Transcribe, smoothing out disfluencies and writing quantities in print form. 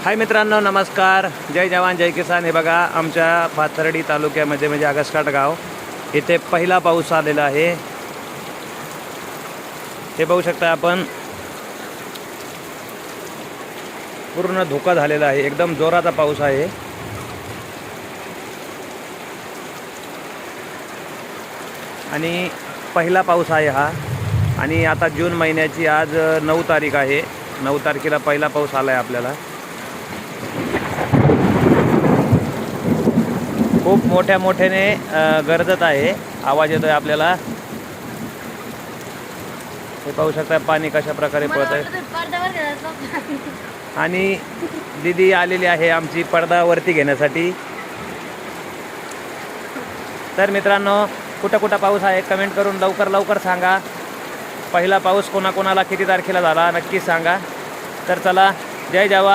हाय मित्रांनो, नमस्कार. जय जवान जय किसान. हे बघा आमच्या पाथर्डी तालुक्यामध्ये म्हणजे आगसकाट गाव इथे पहिला पाऊस आलेला आहे. हे बघू शकता आपण, पूर्ण धोका झालेला आहे. एकदम जोराचा पाऊस आहे. आणि पहिला पाऊस आहे हा. आणि आता जून महिन्याची आज 9 तारीख आहे. 9 तारखेला पहिला पाऊस आला आहे आपल्याला. खूप मोठ्याने गरजत आहे. आवाज येतोय आपल्याला. हे पाहू शकता पाणी कशा प्रकारे पडत आहे. आणि दीदी आलेली आहे आमची पडदावरती घेण्यासाठी. तर मित्रांनो, कुठं पाऊस आहे कमेंट करून लवकर सांगा. पहिला पाऊस कोणाकोणाला किती तारखेला झाला नक्की सांगा. तर चला, जय जवान.